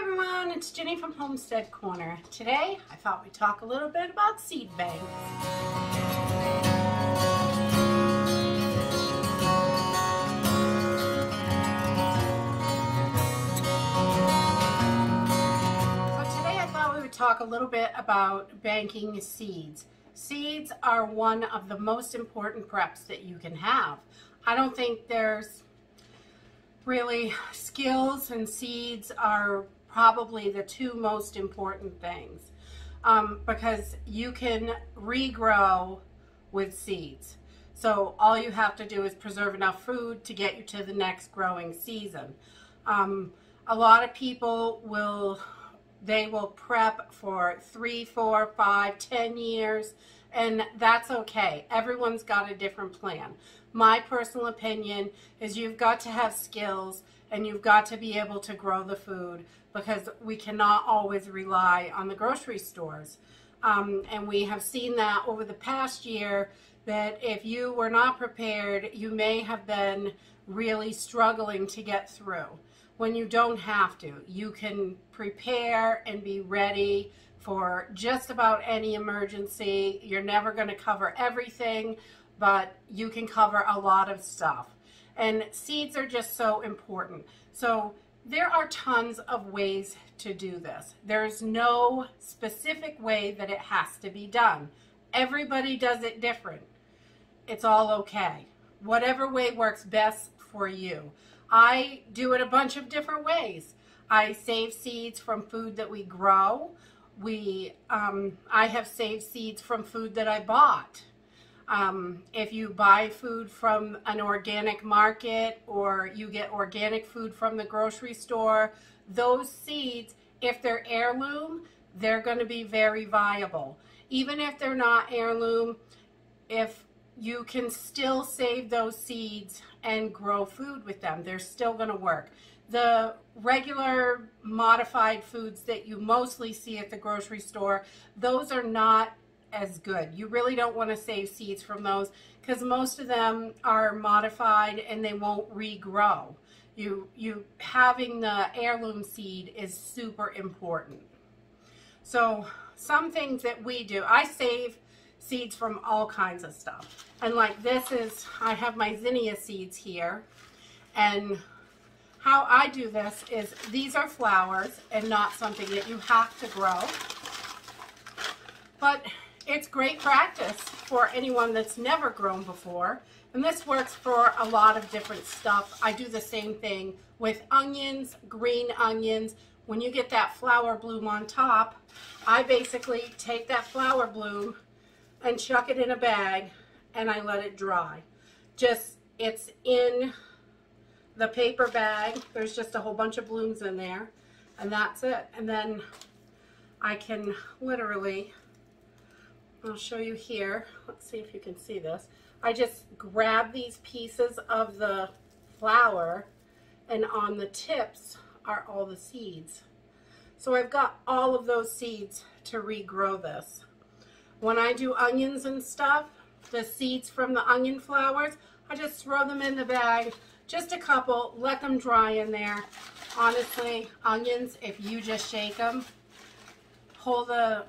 everyone, it's Jenny from Homestead Corner. Today, I thought we'd talk a little bit about seed banks. So today I thought we would talk a little bit about banking seeds. Seeds are one of the most important preps that you can have. I don't think there's really, skills and seeds are probably the two most important things because you can regrow with seeds. So all you have to do is preserve enough food to get you to the next growing season. A lot of people will prep for 3, 4, 5, 10 years, and that's okay. Everyone's got a different plan. My personal opinion is you've got to have skills and you've got to be able to grow the food because we cannot always rely on the grocery stores. And we have seen that over the past year that if you were not prepared, you may have been really struggling to get through. When you don't have to, you can prepare and be ready for just about any emergency. You're never going to cover everything, but you can cover a lot of stuff. And seeds are just so important. So there are tons of ways to do this. There's no specific way that it has to be done. Everybody does it different. It's all okay. Whatever way works best for you. I do it a bunch of different ways. I save seeds from food that we grow. I have saved seeds from food that I bought. If you buy food from an organic market or you get organic food from the grocery store, those seeds, if they're heirloom, they're going to be very viable. Even if they're not heirloom, if you can still save those seeds and grow food with them, they're still going to work. The regular modified foods that you mostly see at the grocery store, those are not as good. You really don't want to save seeds from those because most of them are modified and they won't regrow. You having the heirloom seed is super important. So some things that we do, I save seeds from all kinds of stuff. And like this is, I have my zinnia seeds here, and how I do this is these are flowers and not something that you have to grow. But it's great practice for anyone that's never grown before. And this works for a lot of different stuff. I do the same thing with onions, green onions. When you get that flower bloom on top, I basically take that flower bloom and chuck it in a bag and I let it dry. It's in the paper bag. There's just a whole bunch of blooms in there, and that's it. And then I can literally, I'll show you here. Let's see if you can see this. I just grab these pieces of the flower, and on the tips are all the seeds. So I've got all of those seeds to regrow this. When I do onions and stuff, the seeds from the onion flowers, I just throw them in the bag, just a couple, let them dry in there. Honestly, onions, if you just shake them, pull the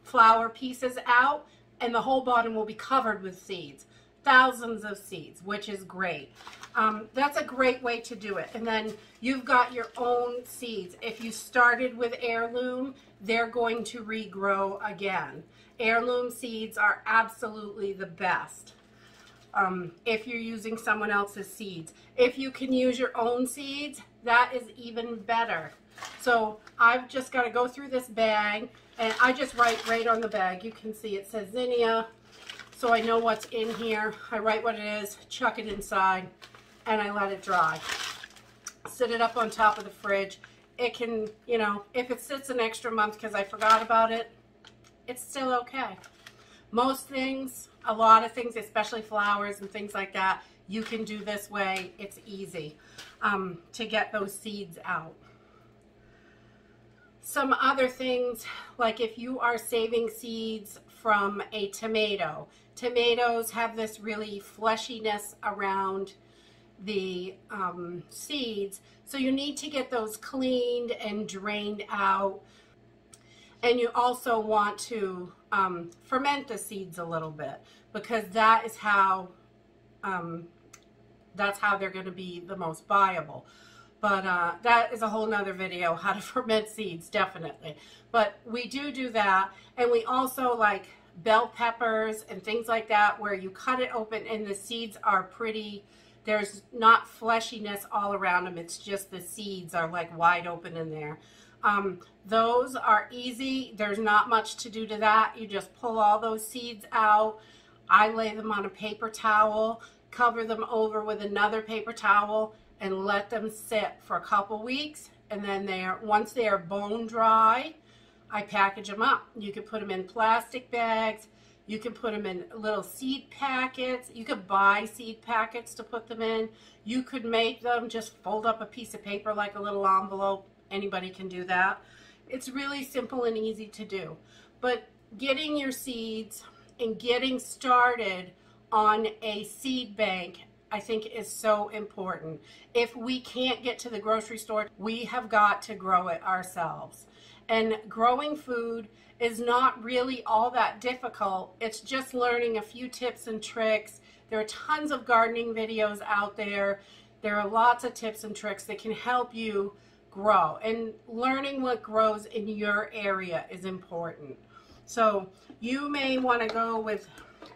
flower pieces out, and the whole bottom will be covered with seeds. Thousands of seeds, which is great. That's a great way to do it. And then you've got your own seeds. If you started with heirloom, they're going to regrow again. Heirloom seeds are absolutely the best if you're using someone else's seeds. If you can use your own seeds, that is even better. So I've just got to go through this bag, and I just write right on the bag. You can see it says zinnia, so I know what's in here. I write what it is, chuck it inside, and I let it dry. Sit it up on top of the fridge. It can, you know, if it sits an extra month because I forgot about it, it's still okay. Most things, a lot of things, especially flowers and things like that, you can do this way. It's easy to get those seeds out. Some other things, like if you are saving seeds from a tomato. Tomatoes have this really fleshiness around the seeds. So you need to get those cleaned and drained out. And you also want to ferment the seeds a little bit, because that is how they're going to be the most viable. But that is a whole nother video, how to ferment seeds, definitely. But we do that. And we also like bell peppers and things like that, where you cut it open and the seeds are pretty, there's not fleshiness all around them. It's just the seeds are like wide open in there. Those are easy. There's not much to do to that. You just pull all those seeds out. I lay them on a paper towel, cover them over with another paper towel, and let them sit for a couple weeks. And then once they are bone dry, I package them up. You can put them in plastic bags. You can put them in little seed packets. You could buy seed packets to put them in. You could make them, just fold up a piece of paper like a little envelope. Anybody can do that. It's really simple and easy to do. But getting your seeds and getting started on a seed bank, I think, is so important. If we can't get to the grocery store, we have got to grow it ourselves. And growing food is not really all that difficult. It's just learning a few tips and tricks. There are tons of gardening videos out there. There are lots of tips and tricks that can help you grow. And learning what grows in your area is important. So you may want to go with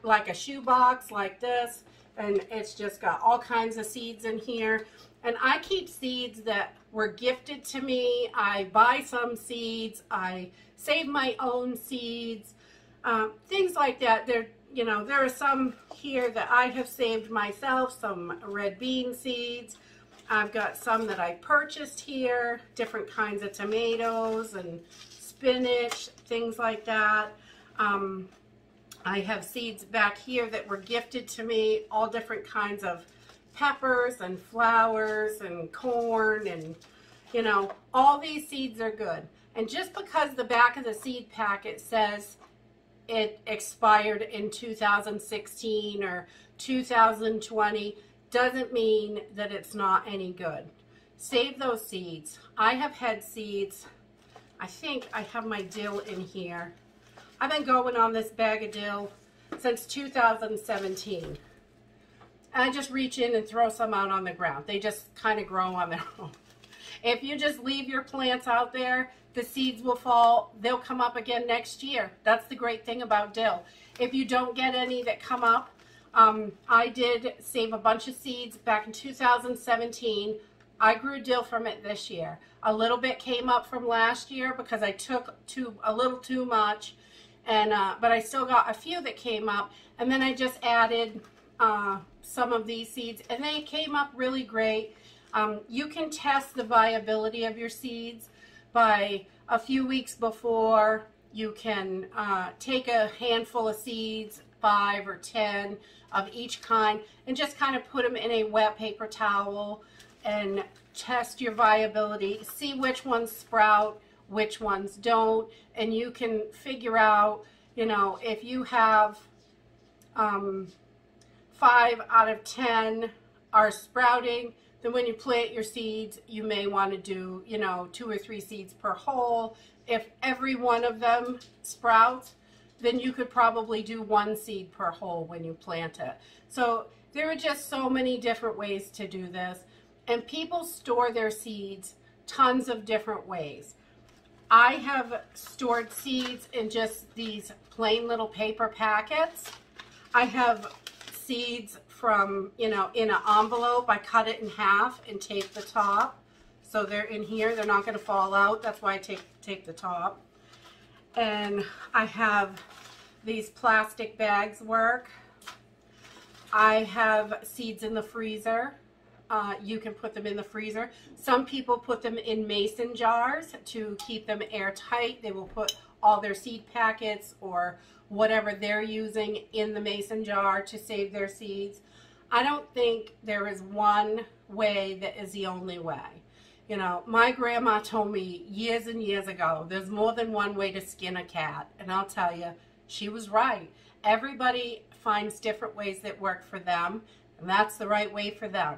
like a shoebox like this, and it's just got all kinds of seeds in here. And I keep seeds that were gifted to me. I buy some seeds. I save my own seeds. Things like that. There are some here that I have saved myself, some red bean seeds. I've got some that I purchased here, different kinds of tomatoes and spinach, things like that. I have seeds back here that were gifted to me, all different kinds of peppers and flowers and corn, and all these seeds are good. And just because the back of the seed packet says it expired in 2016 or 2020 doesn't mean that it's not any good. Save those seeds. I have had seeds, I think I have my dill in here. I've been going on this bag of dill since 2017. I just reach in and throw some out on the ground. They just kind of grow on their own. If you just leave your plants out there, the seeds will fall. They'll come up again next year. That's the great thing about dill. If you don't get any that come up, I did save a bunch of seeds back in 2017. I grew dill from it this year. A little bit came up from last year because I took a little too much, and but I still got a few that came up. And then I just added some of these seeds, and they came up really great. You can test the viability of your seeds by a few weeks before. You can take a handful of seeds, 5 or 10 of each kind, and just kind of put them in a wet paper towel and test your viability. See which ones sprout, which ones don't, and you can figure out, if you have 5 out of 10 are sprouting, then when you plant your seeds, you may want to do, 2 or 3 seeds per hole. If every one of them sprouts, then you could probably do 1 seed per hole when you plant it. So there are just so many different ways to do this. And people store their seeds tons of different ways. I have stored seeds in just these plain little paper packets. I have seeds from, in an envelope. I cut it in half and tape the top. So they're in here. They're not going to fall out. That's why I tape the top. And I have these plastic bags work. I have seeds in the freezer. You can put them in the freezer. Some people put them in mason jars to keep them airtight. They will put all their seed packets or whatever they're using in the mason jar to save their seeds. I don't think there is one way that is the only way. My grandma told me years and years ago, there's more than one way to skin a cat. And I'll tell you, she was right. Everybody finds different ways that work for them, and that's the right way for them.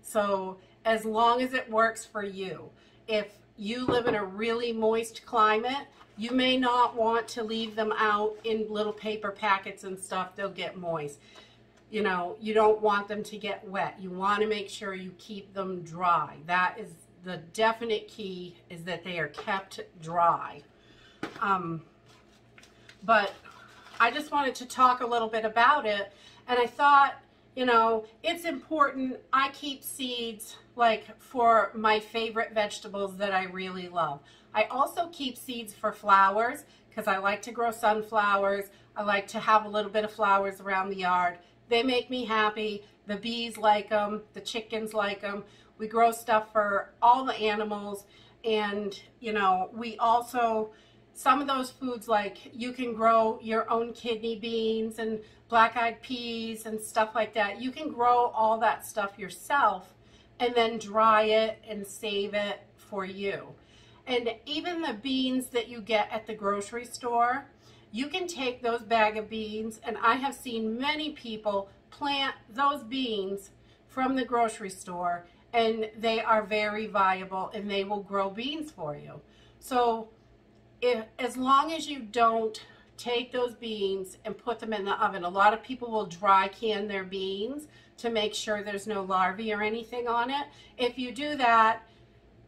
So as long as it works for you. If you live in a really moist climate, you may not want to leave them out in little paper packets and stuff. They'll get moist. You know, you don't want them to get wet. You want to make sure you keep them dry. That is the definite key, is that they are kept dry. But I just wanted to talk a little bit about it, and I thought, you know, it's important. I keep seeds like for my favorite vegetables that I really love. I also keep seeds for flowers because I like to grow sunflowers. I like to have a little bit of flowers around the yard. They make me happy. The bees like them. The chickens like them. We grow stuff for all the animals. And, you know, we also, some of those foods, like you can grow your own kidney beans and black-eyed peas and stuff like that. You can grow all that stuff yourself and then dry it and save it for you. And even the beans that you get at the grocery store, you can take those bag of beans, and I have seen many people plant those beans from the grocery store, and they are very viable and they will grow beans for you. So as long as you don't take those beans and put them in the oven, a lot of people will dry can their beans to make sure there's no larvae or anything on it. If you do that,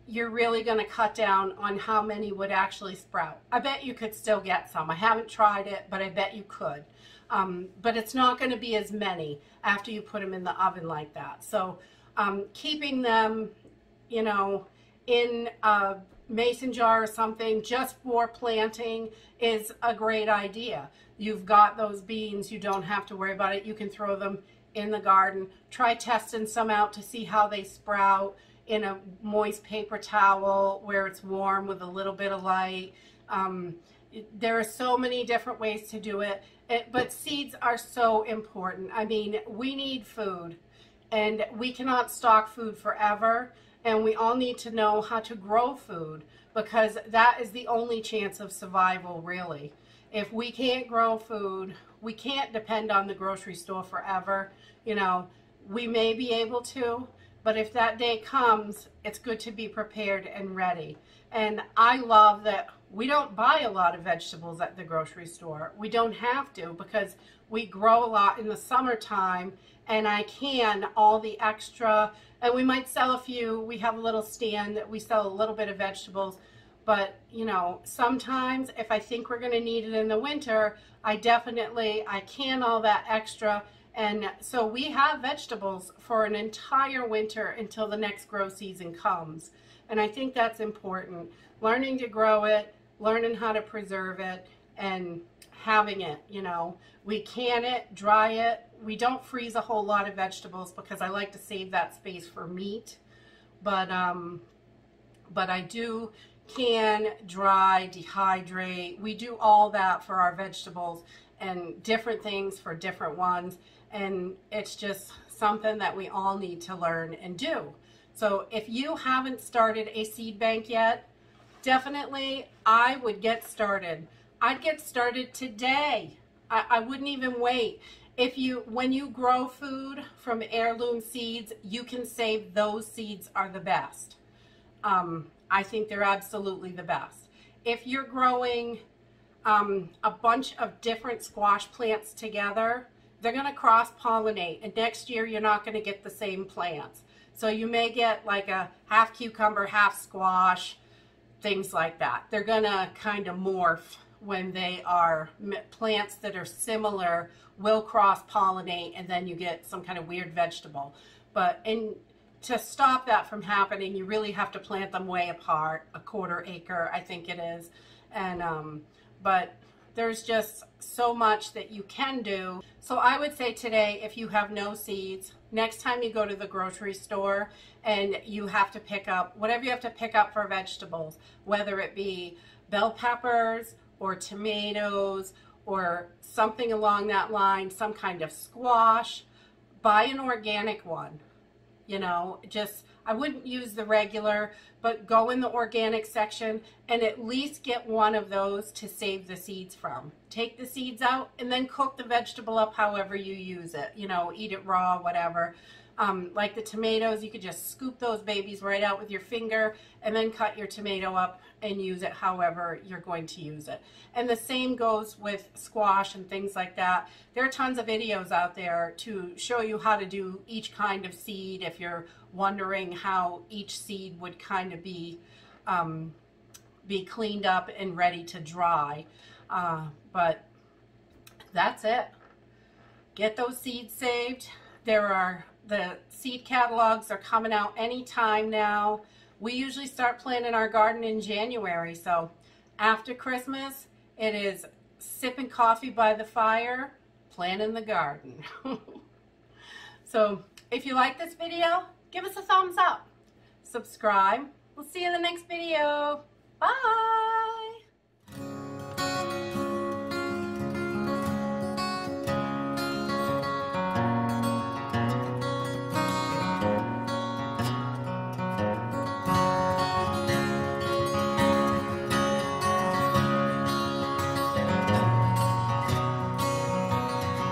you're really going to cut down on how many would actually sprout. I bet you could still get some. I haven't tried it, but I bet you could. But it's not going to be as many after you put them in the oven like that. So keeping them, you know, in a mason jar or something just for planting is a great idea. You've got those beans, you don't have to worry about it. You can throw them in the garden. Try testing some out to see how they sprout in a moist paper towel where it's warm with a little bit of light. There are so many different ways to do it, but seeds are so important. I mean, we need food, and we cannot stock food forever, and we all need to know how to grow food, because that is the only chance of survival, really. If we can't grow food, we can't depend on the grocery store forever. You know, we may be able to, but if that day comes, it's good to be prepared and ready. And I love that we don't buy a lot of vegetables at the grocery store. We don't have to, because we grow a lot in the summertime, and I can all the extra, and we might sell a few. We have a little stand that we sell a little bit of vegetables, but you know, sometimes if I think we're going to need it in the winter, I can all that extra. And so we have vegetables for an entire winter until the next grow season comes. And I think that's important. Learning to grow it, learning how to preserve it, and having it, you know. We can it, dry it. We don't freeze a whole lot of vegetables because I like to save that space for meat. But I do can, dry, dehydrate. We do all that for our vegetables, and different things for different ones. And it's just something that we all need to learn and do. So if you haven't started a seed bank yet, definitely I would get started. I'd get started today. I wouldn't even wait. When you grow food from heirloom seeds, you can save those seeds are the best. I think they're absolutely the best. If you're growing a bunch of different squash plants together, they're going to cross-pollinate, and next year you're not going to get the same plants. So you may get like a half cucumber, half squash, things like that. They're going to kind of morph when they are plants that are similar, will cross-pollinate, and then you get some kind of weird vegetable. But to stop that from happening, you really have to plant them way apart, a quarter acre, I think it is. And but there's just so much that you can do. So I would say today, if you have no seeds, next time you go to the grocery store and you have to pick up whatever you have to pick up for vegetables, whether it be bell peppers or tomatoes or something along that line, some kind of squash, buy an organic one. You know, I wouldn't use the regular, but go in the organic section and at least get one of those to save the seeds from. Take the seeds out and then cook the vegetable up however you use it. You know, eat it raw, whatever. Like the tomatoes, you could just scoop those babies right out with your finger and then cut your tomato up and use it however you're going to use it. And the same goes with squash and things like that. There are tons of videos out there to show you how to do each kind of seed if you're wondering how each seed would kind of be cleaned up and ready to dry. But that's it. Get those seeds saved. The seed catalogs are coming out anytime now. We usually start planting our garden in January, so after Christmas, it is sipping coffee by the fire, planting the garden. So if you like this video, give us a thumbs up. Subscribe. We'll see you in the next video. Bye.